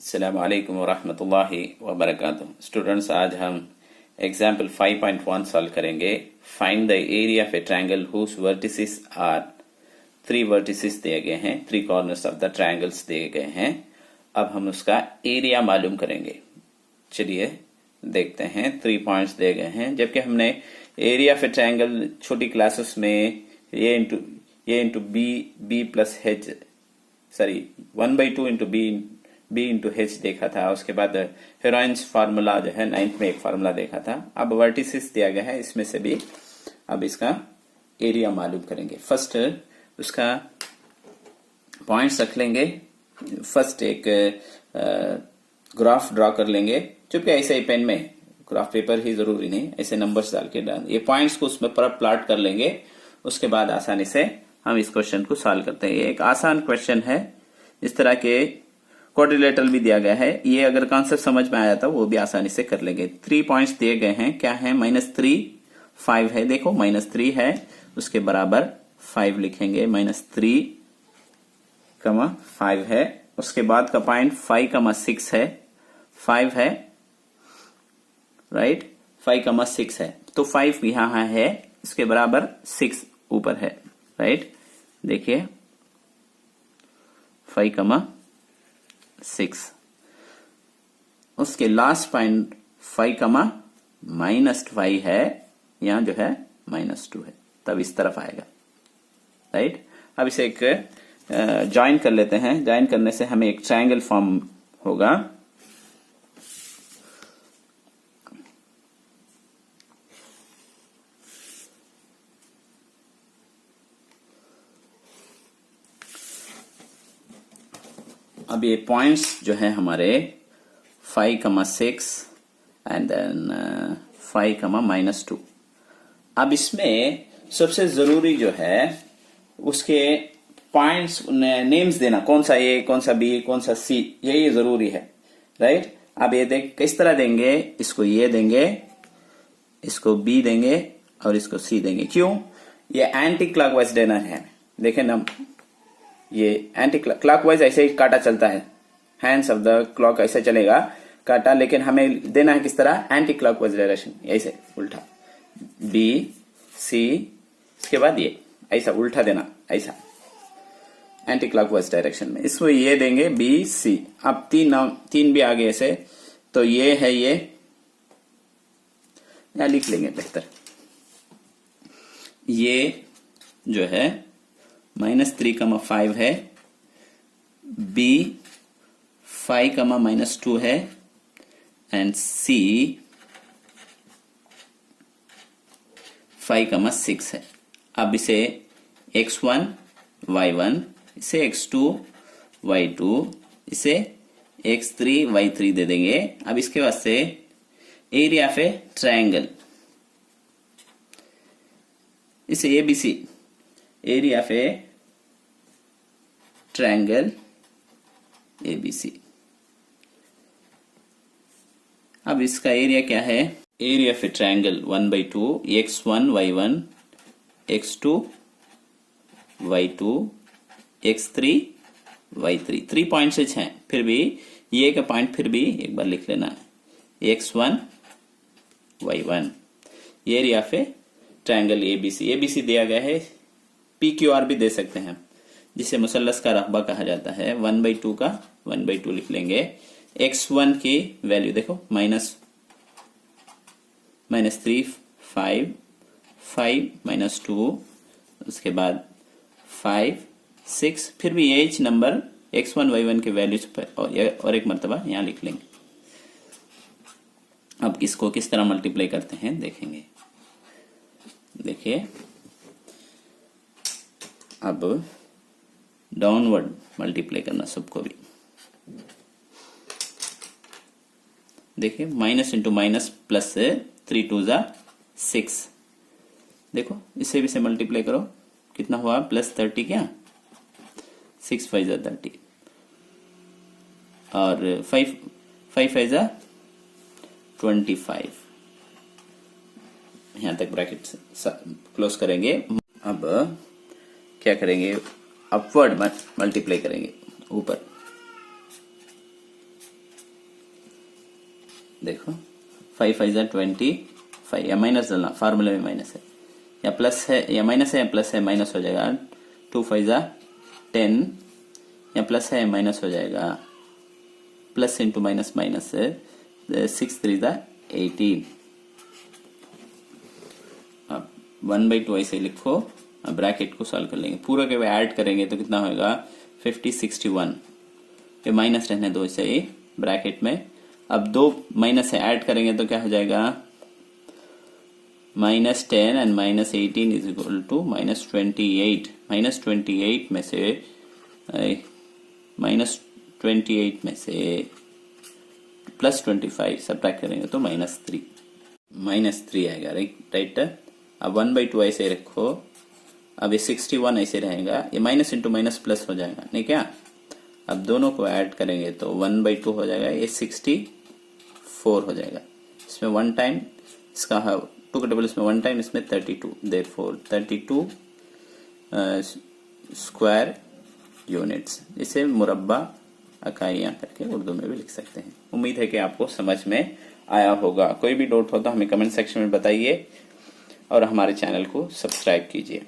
अस्सलामु अलैकुम वरहमतुल्लाहि वबरकातुह। स्टूडेंट्स, आज हम एग्जाम्पल 5.1 सॉल्व करेंगे। Find the area of a triangle whose vertices are, 3 vertices दिए गए हैं, 3 कॉर्नर्स ऑफ द ट्रायंगल्स दिए गए हैं। अब हम उसका एरिया मालूम करेंगे। चलिए देखते हैं। 3 पॉइंट्स दिए गए हैं, जबकि हमने एरिया ऑफ ए ट्रायंगल छोटी क्लासेस में A into B plus H, sorry 1/2 into B into H देखा था। उसके बाद हेरोइंस फार्मूला जो है 9th में एक फार्मूला देखा था। अब वर्टिसेस दिया गया है, इसमें से भी अब इसका एरिया मालूम करेंगे। फर्स्ट उसका पॉइंट्स रख लेंगे। फर्स्ट एक ग्राफ ड्रॉ कर लेंगे, चूंकि ऐसे ही पेन में ग्राफ पेपर ही जरूरी नहीं, ऐसे नंबर्स डाल के ये पॉइंट्स को उसमें पर प्लॉट कर लेंगे। उसके बाद आसानी से हम इस क्वेश्चन को सॉल्व करते हैं। ये एक आसान क्वेश्चन है। इस तरह के क्वाड्रिलेटरल भी दिया गया है। ये अगर कॉन्सेप्ट समझ में आया था वो भी आसानी से कर लेंगे। 3 पॉइंट्स दिए गए हैं। क्या है? -3, 5 है। देखो -3 है, उसके बराबर 5 लिखेंगे। -3, 5 है। उसके बाद का पॉइंट 5, 6 है। 5 है, राइट। 5, 6 है, तो 5 यहां है, इसके बराबर 6 ऊपर है, राइट। देखिए 5, 6। उसके लास्ट पॉइंट 5, -5 है, यहां जो है -2 है, तब इस तरफ आएगा, राइट। अब इसे एक ज्वाइन कर लेते हैं। ज्वाइन करने से हमें एक ट्रायंगल फॉर्म होगा। अब ये पॉइंट्स जो है हमारे 5, 6 एंड देन 5, -2। अब इसमें सबसे जरूरी जो है उसके पॉइंट्स नेम्स देना, कौन सा ए, कौन सा बी, कौन सा सी, यही जरूरी है, राइट। अब ये देख किस तरह देंगे। इसको ये देंगे, इसको बी देंगे और इसको सी देंगे। क्यों? ये एंटी क्लॉकवाइज देना है। देखें ना, ये एंटी क्लॉकवाइज ऐसे ही काटा चलता है, हैंड्स ऑफ द क्लॉक ऐसे चलेगा काटा, लेकिन हमें देना है किस तरह? एंटी क्लॉकवाइज डायरेक्शन, ऐसे उल्टा। बी सी, इसके बाद ये ऐसा उल्टा देना, ऐसा एंटी क्लॉकवाइज डायरेक्शन में। इसमें ये देंगे बी सी। अब 3 भी आगे ऐसे, तो ये है, ये या लिख लेंगे बेहतर। ये जो है -3, 5 है। बी 5, -2 है एंड सी 5, 6 है। अब इसे x1, y1, इसे x2, y2, इसे x3, y3 दे देंगे। अब इसके बाद से एरिया ऑफ ए ट्रायंगल, इसे ABC, area of a triangle ABC। अब इसका एरिया क्या है? Area of a triangle 1/2 x1, y1, x2, y2, x3, y3। 3 points हैं, फिर भी ये का पॉइंट फिर भी एक बार लिख लेना, x1, y1। Area of a triangle ABC दिया गया है। PQR भी दे सकते हैं, जिसे मुसल्लस का रकबा कहा जाता है। 1/2 का 1/2 लिख लेंगे। x1 की वैल्यू देखो, -3, 5, -2, उसके बाद 5, 6, फिर भी एच नंबर x1, y1 के वैल्यूज पर और एक मरतबा यहां लिख लेंगे। अब इसको किस तरह मल्टीप्लाई करते हैं देखेंगे। देखिए, अब डाउनवर्ड मल्टीप्लाई करना सबको भी। देखिए, माइनस इंटू माइनस प्लस से 3 2 6। देखो इसे भी से मल्टीप्लाई करो, कितना हुआ? +30, क्या 6 5 30 और 5 5 25। यहां तक ब्रैकेट क्लोज करेंगे। अब क्या करेंगे? अपवर्ड मल्टीप्लाई करेंगे ऊपर। देखो 5 5 जा 25, या माइनस डालना, फार्मूले में माइनस है, या प्लस है या माइनस है या प्लस है, माइनस हो जाएगा। 2 5 जा 10, या प्लस है या माइनस हो जाएगा, प्लस इंटू माइनस माइनस है, 6 3 जा 18। अब 1/2 ऐसे लिखो। अब ब्रैकेट को सॉल्व कर लेंगे, पूरा के ऐड करेंगे तो कितना होगा 50 61, ये माइनस रहने दो इसे ब्रैकेट में। अब 2 माइनस से ऐड करेंगे तो क्या हो जाएगा -10 एंड -18 इज इक्वल टू -28। -28 में से -28 में से +25 सब्ट्रैक्ट करेंगे तो -3 आएगा, राइट। अब 1/2 ऐसे रखो। अब ये 61 ऐसे रहेगा, ये माइनस इंटू माइनस प्लस हो जाएगा, नहीं क्या। अब दोनों को ऐड करेंगे तो 1/2 हो जाएगा, ये 64 हो जाएगा। इसमें 1 टाइम, इसका 2 का डबल इसमें 1 टाइम, इसमें 32, देयरफॉर 32 स्क्वायर यूनिट्स। इसे मुरब्बा इकाइयां करके उर्दू में भी लिख सकते हैं। उम्मीद है कि आपको समझ में आया होगा। कोई भी डाउट हो तो हमें कमेंट सेक्शन में बताइए और हमारे चैनल को सब्सक्राइब कीजिए।